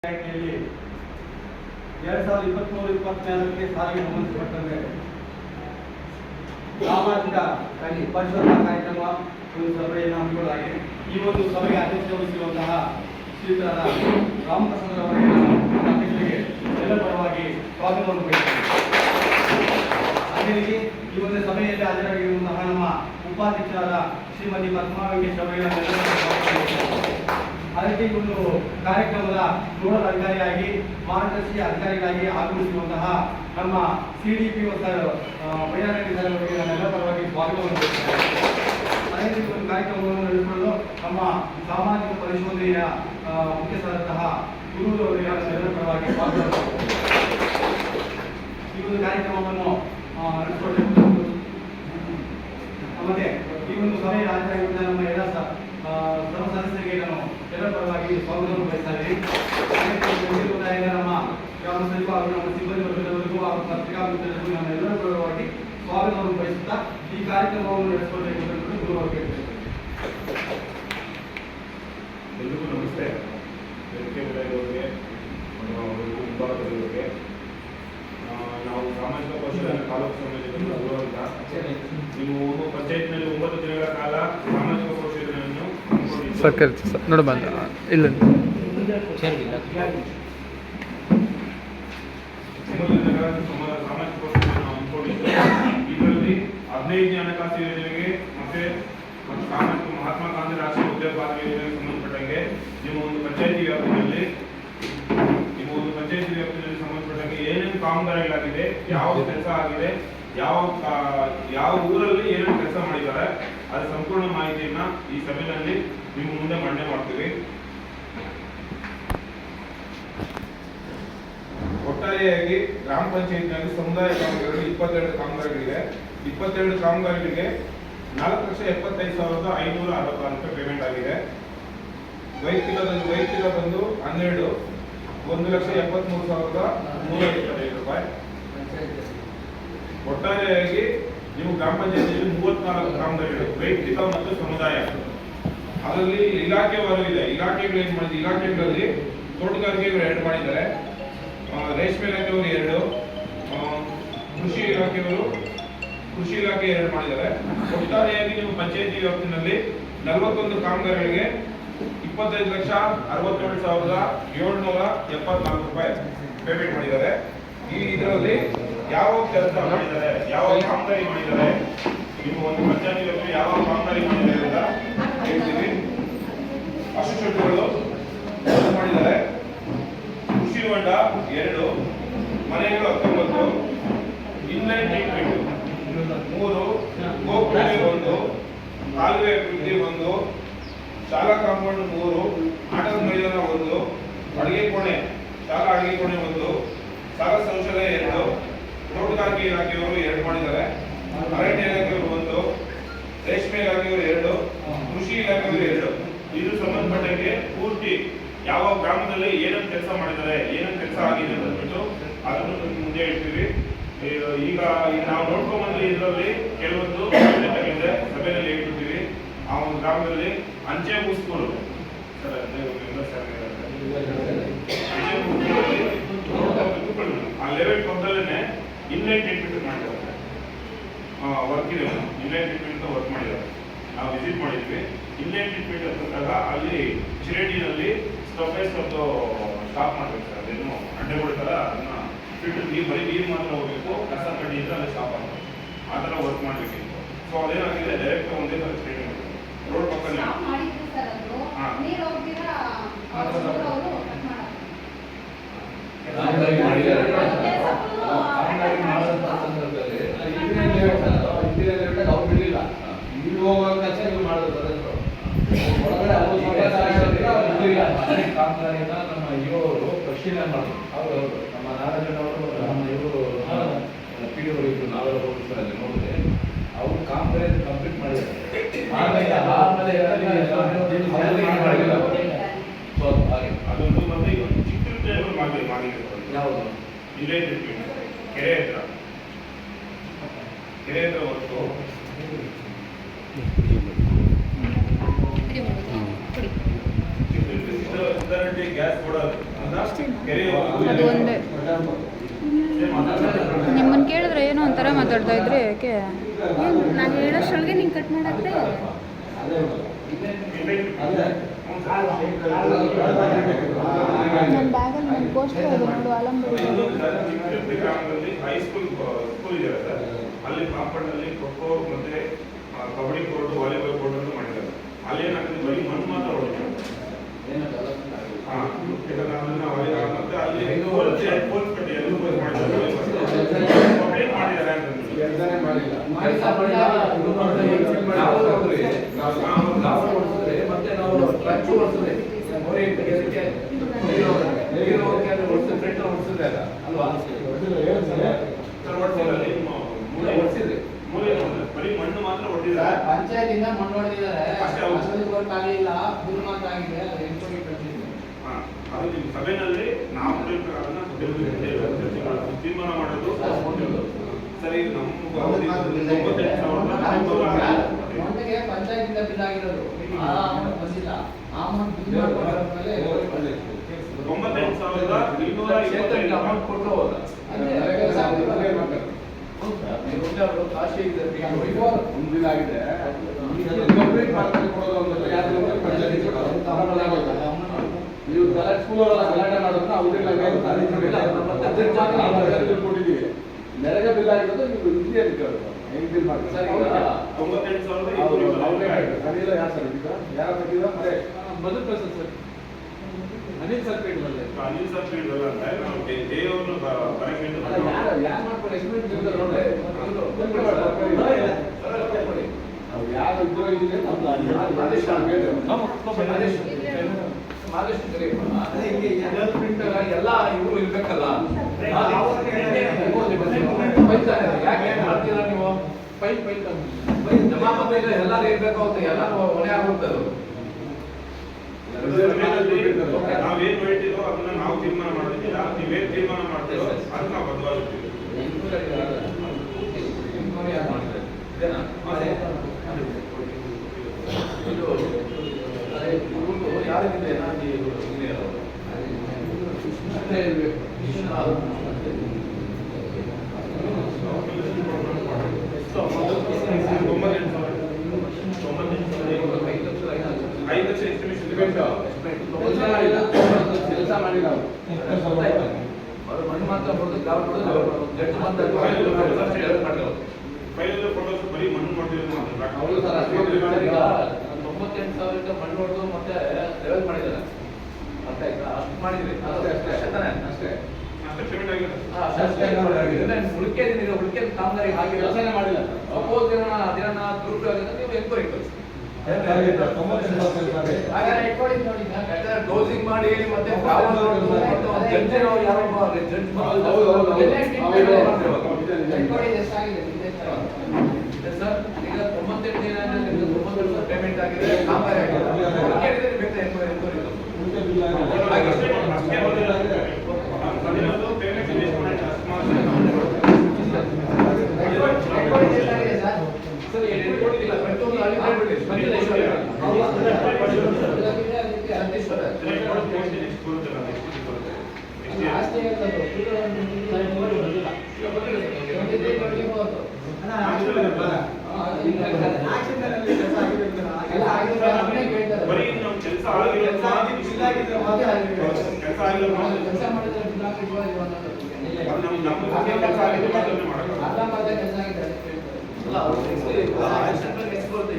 ಇಲಾಖೆಯಲ್ಲಿ 2023-24ಕ್ಕೆ ಸಾಲಿಗೆ ಸಂಬಂಧಪಟ್ಟಂತೆ ಸಾಮಾಜಿಕ ಪರಿಶೋಧನಾ ಕಾರ್ಯಕ್ರಮ ಒಂದು ಸಭೆಯನ್ನು ಹಮ್ಮಿಕೊಳ್ಳಲಾಗಿದೆ. ಈ ಒಂದು ಸಭೆಗೆ ಅಧ್ಯಕ್ಷತೆ ವಹಿಸಿರುವಂತಹ ಶ್ರೀಯುತರಾದ ರಾಮಪ್ರಸಾದ್ ಅವರಿಗೆ ಅಧ್ಯಕ್ಷರಿಗೆ ಎಲ್ಲ ಪರವಾಗಿ ಸ್ವಾಗತವನ್ನು ಬಯಸುತ್ತೇನೆ. ಅದೇ ರೀತಿ ಈ ಒಂದು ಸಭೆಯಲ್ಲಿ ಹಾಜರಾಗಿರುವಂತಹ ನಮ್ಮ ಉಪಾಧ್ಯಕ್ಷರಾದ ಶ್ರೀಮತಿ ಪದ್ಮಾ ವೆಂಕಟೇಶ್ ಅವರಿಗೆ ಅದಕ್ಕೆ ಒಂದು ಕಾರ್ಯಕ್ರಮದ ನೋಡಲ್ ಅಧಿಕಾರಿಯಾಗಿ ಮಾರ್ಗದರ್ಶಿ ಅಧಿಕಾರಿಗಳಾಗಿ ಆಗಮಿಸಿರುವಂತಹ ನಮ್ಮ CDPO ಸರ್ ಬೈರಾರೆಡ್ಡಿ ಸರ್ ಅವರಿಗೆ ನನ್ನೆಲ್ಲ ಪರವಾಗಿ ಸ್ವಾಗತವನ್ನು ಕೊಡುತ್ತೇನೆ. ಅದೇ ರೀತಿ ಒಂದು ಕಾರ್ಯಕ್ರಮವನ್ನು ನಡೆಸಿಕೊಳ್ಳಲು ನಮ್ಮ ಸಾಮಾಜಿಕ ಪರಿಶೋಧನೆಯ ಮುಖ್ಯಸ್ಥರಾದಂತಹ ಗುರು ಅವರಿಗೆ ನನ್ನೆಲ್ಲ ಪರವಾಗಿ ಸ್ವಾಗತವನ್ನು ಈ ಒಂದು ಕಾರ್ಯಕ್ರಮವನ್ನು ನಡೆಸಿಕೊಳ್ಳಬೇಕು. ಮತ್ತೆ ಈ ಒಂದು ಸಭೆಯ ಹಾಜರಾಗಿದ್ದ ನಮ್ಮ ಎಲ್ಲ ಸರ್ವ ಸದಸ್ಯರಿಗೆ ನಾನು ಎಲ್ಲ ಪರವಾಗಿ ಸ್ವಾಗತವನ್ನು ಬಯಸ್ತಾ ಇದ್ದೀನಿ. ನಮ್ಮ ಗ್ರಾಮ ಸಚಿವ ಹಾಗೂ ನಮ್ಮ ಸಿಬ್ಬಂದಿ ವರ್ಗದವರಿಗೂ ಹಾಗೂ ಪತ್ರಿಕಾ ಮಿತ್ರರಿಗೂ ನಮ್ಮ ಎಲ್ಲರ ಪರವಾಗಿ ಸ್ವಾಗತವನ್ನು ಬಯಸುತ್ತಾ ಈ ಕಾರ್ಯಕ್ರಮವನ್ನು ನಡೆಸಿಕೊಳ್ಳಬೇಕು ಅಂತ ಗುರು ಅವರು ಕೇಳ್ತೇನೆ. ಎಲ್ರಿಗೂ ನಮಸ್ತೆ. ವೇದಿಕೆ ಮುಂಭಾಗದವರಿಗೆ ನಾವು ಸಾಮಾಜಿಕ ಪರಿಶೋಧನೆ ತಾಲೂಕು ಸಮಾಜದಲ್ಲಿ ಅಂತ ನೀವು ಪಂಚಾಯತ್ನಲ್ಲಿ 9 ದಿನಗಳ ಕಾಲ ಸಾಮಾಜಿಕ ಪರಿಶೋಧನೆಯನ್ನು ನೋಡ ಬಂದ ಇಲ್ಲ ಸಾಮಾಜಿಕ ಪರಿಶೋಧನೆ ಹಮ್ಮಿಕೊಂಡಿದ್ದು ಇದರಲ್ಲಿ 15ನೇ ಹಣಕಾಸು ಯೋಜನೆಗೆ ಮತ್ತೆ ಸಾಮಾಜಿಕ ಮಹಾತ್ಮ ಗಾಂಧಿ ರಾಷ್ಟ್ರೀಯ ಉದ್ಯೋಗ ಯೋಜನೆಗೆ ಸಂಬಂಧಪಟ್ಟಂಗೆ ನಿಮ್ಮ ಒಂದು ಪಂಚಾಯತಿ ವ್ಯಾಪ್ತಿಯಲ್ಲಿ ಸಂಬಂಧಪಟ್ಟಂಗೆ ಏನೇನು ಕಾಮಗಾರಿಗಳಾಗಿದೆ, ಯಾವ ಕೆಲಸ ಆಗಿದೆ, ಯಾವ ಊರಲ್ಲಿ ಏನೇನು ಕೆಲಸ ಮಾಡಿದ್ದಾರೆ ಅದರ ಸಂಪೂರ್ಣ ಮಾಹಿತಿಯನ್ನ ಈ ಸಭೆಯಲ್ಲಿ ನಿಮ್ಮ ಮುಂದೆ ಮಂಡನೆ ಮಾಡ್ತೀವಿ. ಒಟ್ಟಾರೆಯಾಗಿ ಗ್ರಾಮ ಪಂಚಾಯತ್ನಲ್ಲಿ ಸಮುದಾಯ ಕಾಮಗಾರಿಗಳು 22 ಕಾಮಗಾರಿಗಳಿವೆ. 22 ಕಾಮಗಾರಿಗಳಿಗೆ 4,75,566 ರೂಪಾಯಿ ಪೇಮೆಂಟ್ ಆಗಿದೆ. ವೈಯಕ್ತಿಕ ಬಂದು 12 1,73,325 ರೂಪಾಯಿ. ಒಟ್ಟಾರೆಯಾಗಿ ನೀವು ಗ್ರಾಮ ಪಂಚಾಯತಿಯಲ್ಲಿ 34 ಕಾಮಗಾರಿಗಳು ವೈಯಕ್ತಿಕ ಮತ್ತು ಸಮುದಾಯ. ಅದರಲ್ಲಿ ಇಲಾಖೆವಾರು ಇದೆ. ಇಲಾಖೆಗಳು ಏನು ಮಾಡಿದೆ, ಇಲಾಖೆಗಳಲ್ಲಿ ತೋಟಗಾರಿಕೆಗಳು 2 ಮಾಡಿದ್ದಾರೆ, ರೇಷ್ಮೆ ಇಲಾಖೆಯವರು 2, ಕೃಷಿ ಇಲಾಖೆ 2 ಮಾಡಿದ್ದಾರೆ. ಒಟ್ಟಾರೆಯಾಗಿ ನೀವು ಪಂಚಾಯತಿ ವ್ಯಾಪ್ತಿನಲ್ಲಿ 41 ಕಾಮಗಾರಿಗಳಿಗೆ 25,67,774 ರೂಪಾಯಿ ಪೇಮೆಂಟ್ ಮಾಡಿದ್ದಾರೆ. ಈ ಇದರಲ್ಲಿ ಯಾವ ಕೆಲಸ ಮಾಡಿದ್ದಾರೆ, ಯಾವ ಕಾಮಗಾರಿ ಮಾಡಿದ್ದಾರೆ, ನೀವು ಒಂದು ಪಂಚಾಯತಿಯಲ್ಲಿ ಯಾವ ಕಾಮಗಾರಿ ಮಾಡಿದ್ದಾರೆ ಅಂತ ಹೇಳ್ತೀವಿ. ಅಶುಚುಗಳು ಮಾಡಿದ್ದಾರೆ, ಕೃಷಿ ಹೊಂಡ 2, ಮನೆಗಳು 19, ಇನ್ಲೈನ್ ಟ್ರೀಟ್ಮೆಂಟ್ 3, ಗೋಪುರ 1, ಕಾಲುವೆ ಅಭಿವೃದ್ಧಿ 1, ಶಾಲಾ ಕಾಂಪೌಂಡ್ 3, ಆಟದ ಮೈದಾನ 1, ಅಡಿಗೆ ಕೋಣೆ ಶಾಲಾ ಅಡಿಗೆ ಕೋಣೆ 1, ಶಾಲಾ ಶೌಚಾಲಯ 2, ತೋಟಗಾರಿಕೆ ಇಲಾಖೆಯವರು 2 ಮಾಡಿದ್ದಾರೆ, ಅರಣ್ಯ ಇಲಾಖೆಯವರು 1, ರೇಷ್ಮೆ ಇಲಾಖೆಯವರು 2, ಕೃಷಿ ಇಲಾಖೆಯವರು 2. ಇದು ಸಂಬಂಧಪಟ್ಟಂಗೆ ಪೂರ್ತಿ ಯಾವ ಗ್ರಾಮದಲ್ಲಿ ಏನೇನು ಕೆಲಸ ಮಾಡಿದ್ದಾರೆ, ಏನೇನು ಕೆಲಸ ಆಗಿದೆ ಅಂತ ಅಂದ್ಬಿಟ್ಟು ಅದನ್ನು ಮುಂದೆ ಹೇಳ್ತೀವಿ. ಈಗ ನಾವು ನೋಡ್ಕೊಂಡ್ಬಂದ್ರೆ ಇದರಲ್ಲಿ ಕೆಲವೊಂದು ಸಭೆಯಲ್ಲಿ ಹೇಳ್ಬಿಡ್ತೀವಿ. ಆ ಒಂದು ಗ್ರಾಮದಲ್ಲಿ ಅಂಚೆ ಮುಸ್ಕೂಲು ಆ ಲೆವೆಲ್ ಪಕ್ಕದಲ್ಲೇ ಇನ್ಲೈನ್ ಟ್ರೀಟ್ಮೆಂಟ್ ಮಾಡಿದ್ದಾರೆ, ವರ್ಕ್ ಇದೆ. ಇನ್ಲೈನ್ ಟ್ರೀಟ್ಮೆಂಟ್ ವರ್ಕ್ ಮಾಡಿದ್ದಾರೆ. ನಾವು ವಿಸಿಟ್ ಮಾಡಿದ್ವಿ. ಇನ್ಲೈನ್ ಟ್ರೀಟ್ಮೆಂಟ್ ಅಂದಾಗ ಅಲ್ಲಿ ಚಿರೇಟಿನಲ್ಲಿ ಸ್ಟಫ್ ಸ್ಟಾಪ್ ಮಾಡ್ಬೇಕು ಸರ್. ಅದೇನು ಅಡ್ಡೆಗಳು ಥರ ಅದನ್ನ ಫಿಲ್ಟರ್ ಬರೀ ನೀರು ಮಾತ್ರ ಹೋಗ್ಬೇಕು, ಕಸ ಕಡ್ಡಿ ಇದ್ರೆ ಅಲ್ಲಿ ಸ್ಟಾಪ್ ಆಗಬೇಕು. ಆ ಥರ ವರ್ಕ್ ಮಾಡಬೇಕಿತ್ತು. ಸೊ ಅದೇನಾಗಿದೆ, ಡೈರೆಕ್ಟ್ ಒಂದೇ ಥರ ಟ್ರೀಟ್ಮೆಂಟ್ ರೋಡ್ ಪಕ್ಕನೇ ಕಾಮಗಾರಿನ ನಮ್ಮ ಇವರು ಪರಿಶೀಲನೆ ಮಾಡಿದ್ರು. ಅವರು ನಮ್ಮ ನಾರಾಯಣವರು ನಮ್ಮ ಇವರು PDO ಇದ್ರು, ನಾವೆಲ್ಲ ಹೋಗಿರ್ತಾರೆ ನೋಡಿದೆ. ಅವರು ಕಾಮಗಾರಿ ಕಂಪ್ಲೀಟ್ ಮಾಡಿದ್ದಾರೆ. ಅದೊಂದು ಮತ್ತೆ ಒಂದು ಚಿಕ್ಕ ಮಾಡಿದ್ರು. ಯಾವುದು ಇಲ್ಲೇ ಕೆರೆ ಹತ್ರ ಹೊತ್ತು ಗ್ಯಾಸ್ ಕೊಡೋದು ಅದನ್ನ ಕೆರೆಯವರೆಗೂ ಅದು ಒಂದೇ. ನಿಮ್ಮನ್ನು ಕೇಳಿದ್ರೆ ಏನೋ ಒಂಥರ ಮಾತಾಡ್ತಾ ಇದ್ರಿ, ಯಾಕೆ? ನಾನು ಹೇಳೋಷ್ರೊಳಗೆ ನೀನು ಕಟ್ ಮಾಡಾಕ್ದೆ. ನನ್ನ ಬ್ಯಾಗಲ್ಲಿ ನನ್ನ ಪೋಸ್ಟರ್ ಇದೆ ನೋಡು, ಆಲಂಬಡಿ. ಗ್ರಾಮದಲ್ಲಿ ಹೈಸ್ಕೂಲ್ ಸ್ಕೂಲ್ ಇದೆ ಸರ್, ಅಲ್ಲಿ ಕಾಂಪೌಂಡ್ ಅಲ್ಲಿ ಖೋಖೋ ಮತ್ತೆ ಕಬಡ್ಡಿ ಕೋರ್ಟ್, ವಾಲಿಬಾಲ್ ಕೋರ್ಟ್ ಅಂತ ಮಾಡಿದ್ದಾರೆ. ಅಲ್ಲಿ ಏನಾಗ್ತದೆ, ಬರೀ ಮಣ್ಣು ಮಾತ್ರ ಹೊಡಿತಾರೆ. ಮತ್ತೆ ಅಲ್ಲಿ ಪೋಲ್ಸ್ ಕಟ್ಟಿ ಎಲ್ಲ ಕಂಪ್ಲೇಂಟ್ ಮಾಡಿದ್ದಾರೆ ಮತ್ತೆ ನಾವು ಟ್ರಕ್ ಓಡಿಸಿದ್ರೆ ಮೋರಿ ತೆಗೆಯೋದಕ್ಕೆ ನೀರು ಹೋಗಕ್ಕೆ ಅದು ಓಡಿಸಿದ್ರೆ ಫ್ರೆಂಡ್ ಓಡಿಸಿದ್ರೆ ಅಲ್ವಾ? ಓಡಿಸಿದ್ರಿ ಬರೀ ಮಣ್ಣು ಮಾತ್ರ ಹೊಡೆದಿದ್ದಾರೆ. ಪಂಚಾಯತಿಂದ ಮಣ್ಣು ಹೊಡೆದಿದ್ದಾರೆ, ಅಷ್ಟೇ ಹೌದು. ಖಾಲಿ ಇಲ್ಲ, ಬಿಲ್ ಮಾತ್ರ ಆಗಿದೆ, ಅದು ಎನ್ಕ್ವೈರಿ ಕಳಿಸಿದ್ವಿ. ಅದು ನಿಮ್ಮ ಸಭೆಯಲ್ಲಿ ನಾವು ಅದನ್ನ ತೀರ್ಮಾನ ಮಾಡೋದು ಸರಿ. ಮೊನ್ನೆಗೆ ಪಂಚಾಯತಿಂದ ಬಿಲ್ ಆಗಿರೋದು, ಆ ಅಮೌಂಟ್ ಬಂದಿಲ್ಲ. ಆ ಅಮೌಂಟ್ ಬಿಲ್ ಮಾಡಿದ್ಮೇಲೆ 98,225 ಅಮೌಂಟ್ ಕೊಟ್ಟು ಹೋದ ಕಾಶಿ ಮುಂದಿಲಾಗಿದೆ ಕಂಪ್ಲೀಟ್ ಮಾಡ್ತಾರೆ ಕೊಡೋದು ಅಂತ ನೀವು ಸ್ಕೂಲ್ ಗಲಾಟೆ ಮಾಡೋದನ್ನ ಅವ್ರಿಲ್ಲ ಕೊಟ್ಟಿದ್ದೀವಿ. ನೆರೆಗೆ ಬಿಲ್ ಆಗಿರೋದು ನೀವು ಹಿಂದೆ ಹೆಂಗ್ ಬಿಲ್ ಮಾಡ್ತಾರೆ? 98,225 ಯಾರು ಸರ್ ಯಾರ ಬಗ್ಗೆ ಮತ್ತೆ ಮಧು ಪ್ರಸಾದ್ ಸರ್, ಅನಿಲ್ ಸರ್ ಪೇಟೆಲ್ಲೇ. ಅನಿಲ್ ಸರ್ ಫೀಲ್ಡ್ ಅಂದ್ರೆ ನಾವು ದೇವ್ರನ್ನು ಬರಬೇಕು. ಯಾರು ಮಾಡ್ತಾರೆ ಎಕ್ಸ್ಪೀರಿಯನ್ಸ್ ಇರ್ತಾರೆ ನೋಡ್ರಿ. ನಾವು ಯಾರು ಇದ್ರೋ ಇದೀವಿ ಎಲ್ಲ ಇವರು ಇರ್ಬೇಕಲ್ಲ. ಯಾಕೆ ಮಾಡ್ತೀರಾ ನೀವು? ಪೈಪ್ ಪೈಪ್ ಜಮಾಪತಿ ಎಲ್ಲರೂ ಇರ್ಬೇಕು ಅಂತ ಎಲ್ಲರೂ ಹೊಣೆ ಆಗ್ಬಿಡ್ತಾರೆ. ನಾವೇನ್ ಹೇಳ್ತೀರೋ ಅದನ್ನ ನಾವು ತೀರ್ಮಾನ ಮಾಡೋದಿಲ್ಲ, ನೀವೇನ್ ತೀರ್ಮಾನ ಮಾಡ್ತೀರೋ ಅದನ್ನ ನಾವು ಬದಲಾಯಿಸ್ತೀವಿ. ಯಾರಿಗಿದೆ ಕೆಲಸ ಮಾಡಿಲ್ಲ ಅವರು ಮಣ್ಣು ಮಾತ್ರ ಹೊಡೆದು ಗಾವ್ ಹೊಡೆದು ಜಡ್ಜ್ ಬಂದ ಫೈಲಲ್ಲಿ ಫೋಟೋಸ್ ಬರೀ ಮಣ್ಣು ಮಾಡಿರೋದು ಮಾತ್ರ. ಹೌದು ಸರ್, 98,000 ಮಣ್ಣು ಹೊಡೆದು ಮತ್ತೆ ಲೆವೆಲ್ ಮಾಡಿದ್ದಾರೆ. ಅರ್ಥ ಆಯ್ತಾ? ಅಷ್ಟು ಮಾಡಿದ್ರಿ, ಅಷ್ಟೇ ತಾನೇ? ಅಷ್ಟೇ ಅಷ್ಟೇ ಪೇಮೆಂಟ್ ಆಗಿದೆ. ಉಳಿಕೆ ಕಾಮಗಾರಿ ಹಾಗೆ ಕೆಲಸನೇ ಮಾಡಿಲ್ಲ. ಸಪೋಸ್ ಅದೇನ ದುರುಪಯೋಗ ಆಗಿದ್ರೆ ನೀವು ಎನ್ಕ್ವೈರಿ ಕಳಿಸಿ. ಡೋಸಿಂಗ್ ಮಾಡಿ ಮತ್ತೆ ಜಡ್ಜ್ ಯಾರೋ ಜಡ್ಜ್ ಸರ್ ಈಗ 98 ಪೇಮೆಂಟ್ ಆಗಿದೆ, ಕಾಮಗಾರಿ ಆಗಿದೆ, ಬೇಕಾದ್ರೆ ಎನ್ಕ್ವೈರಿ ಪೇಮೆಂಟ್ ಸರ್ ಕೊಟ್ಟಿಲ್ಲ. ಪ್ರತಿಯೊಂದು ಅಲ್ಲಿ ಮಾಡ್ಬಿಡಿ. ಬರೀ ನಮ್ಮ ಕೆಲಸ ಆಗಿಲ್ಲ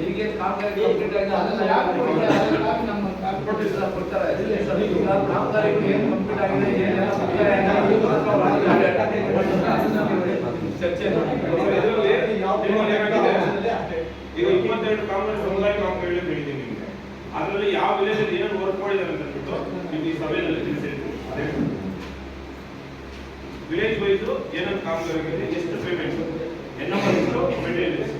ಹೀಗೆ ಕಾಮಗಾರಿ ಕಂಪ್ಲೀಟ್ ಆಗಿದೆ, ಅದನ್ನ ಯಾಕೆ ಕೊಡ್ತಾರೆ? ಕಾಮಗಾರಿಗಳು ಏನು ಕಂಪ್ಲೀಟ್ ಆಗಿದೆ, ಚರ್ಚೆ ಈಗ 22 ಕಾಮಗಾರಿ ಸಮುದಾಯ ಕಾಮಗಾರಿ ಹೇಳಿದ್ದೀನಿ ನಿಮಗೆ. ಅದರಲ್ಲಿ ಯಾವ ವಿಲೇಜಲ್ಲಿ ಏನು ವರ್ಕ್ ಮಾಡಿದ್ದಾರೆ ಅಂತ ಹೇಳ್ಬಿಟ್ಟು ನೀವು ಈ ಸಭೆಯಲ್ಲಿ ತಿಳಿಸಿರ್ತೀವಿ. ವಿಲೇಜ್ ವೈಸು ಏನೇನು ಕಾಮಗಾರಿಗಳಿಗೆ ಎಷ್ಟು ಪೇಮೆಂಟ್, ಎನ್ ನಂಬರ್ ಎಷ್ಟು, ಮೆಟೀರಿಯಲ್ ಎಷ್ಟು